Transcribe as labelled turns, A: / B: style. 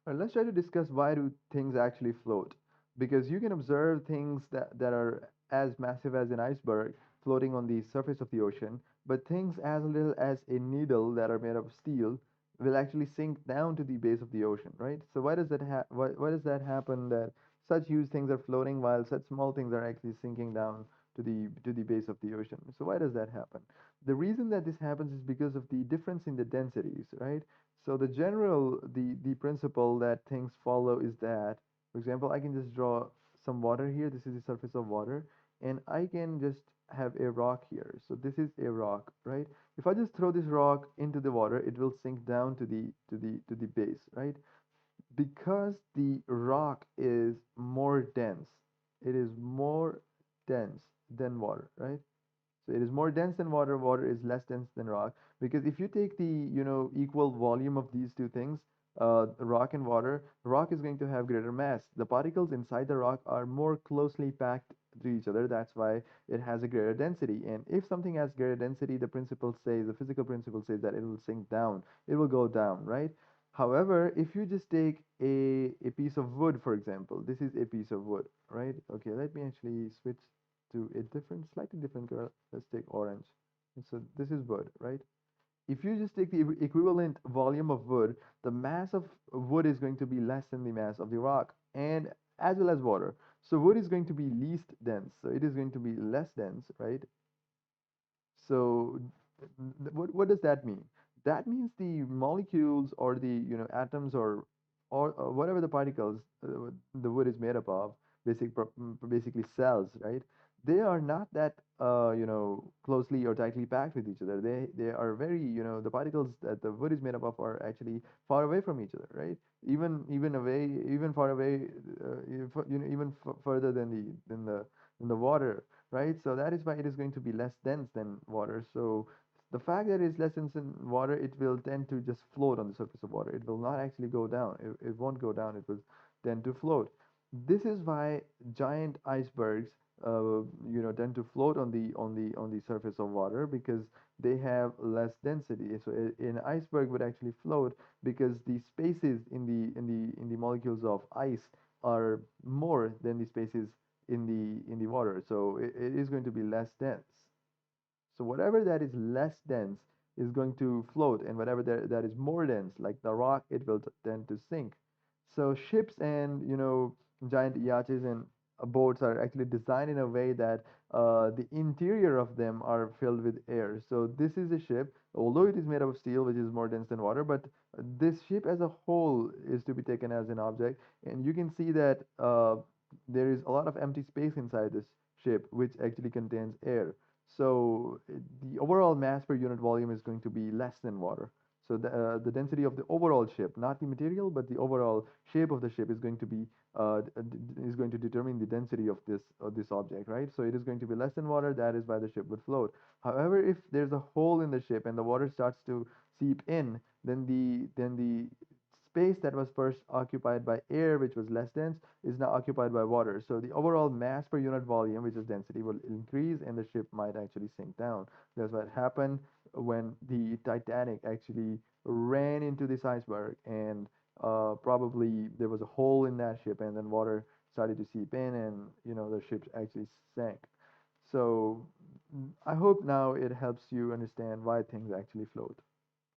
A: Let's try to discuss why do things actually float. Because you can observe things that are as massive as an iceberg floating on the surface of the ocean, but things as little as a needle that are made of steel will actually sink down to the base of the ocean, right? So why does that happen that such huge things are floating while such small things are actually sinking down to the base of the ocean? So why does that happen? The reason that this happens is because of the difference in the densities, right? So the principle that things follow is that, for example, I can just draw some water here. This is the surface of water, and I can just have a rock here. So this is a rock, right? If I just throw this rock into the water, it will sink down to the base, right? Because the rock is more dense. It is more dense than water, right? So it is more dense than water. Water is less dense than rock. Because if you take the, equal volume of these two things, rock and water, rock is going to have greater mass. The particles inside the rock are more closely packed to each other. That's why it has a greater density. And if something has greater density, the physical principle says that it will sink down. It will go down, right? However, if you just take a piece of wood, for example, this is a piece of wood, right? Okay, let me actually switch to a slightly different color. Let's take orange. And so this is wood, right? If you just take the equivalent volume of wood, the mass of wood is going to be less than the mass of the rock, and as well as water. So wood is going to be least dense. So it is going to be less dense, right? So what does that mean? That means the molecules or the atoms or whatever the particles the wood is made up of, basically cells, right? They are not that closely or tightly packed with each other. They are very the particles that the wood is made up of are actually far away from each other, right? Even far away, even further than the water, right? So that is why it is going to be less dense than water. So the fact that it's less dense than water, it will tend to just float on the surface of water. It will not actually go down. It won't go down. It will tend to float. This is why giant icebergs, tend to float on the surface of water because they have less density. So an iceberg would actually float because the spaces in the molecules of ice are more than the spaces in the water. So it is going to be less dense. So whatever that is less dense is going to float, and whatever that is more dense, like the rock, it will tend to sink. So ships and giant yachts and boats are actually designed in a way that the interior of them are filled with air. So this is a ship, although it is made of steel, which is more dense than water, but this ship as a whole is to be taken as an object, and you can see that there is a lot of empty space inside this ship, which actually contains air. So the overall mass per unit volume is going to be less than water. So the density of the overall ship, not the material, but the overall shape of the ship is going to be is going to determine the density of this object, right? So it is going to be less than water. That is why the ship would float. However, if there's a hole in the ship and the water starts to seep in, then the space that was first occupied by air, which was less dense, is now occupied by water. So the overall mass per unit volume, which is density, will increase and the ship might actually sink down. That's what happened when the Titanic actually ran into this iceberg, and probably there was a hole in that ship, and then water started to seep in, and the ship actually sank. So I hope now it helps you understand why things actually float.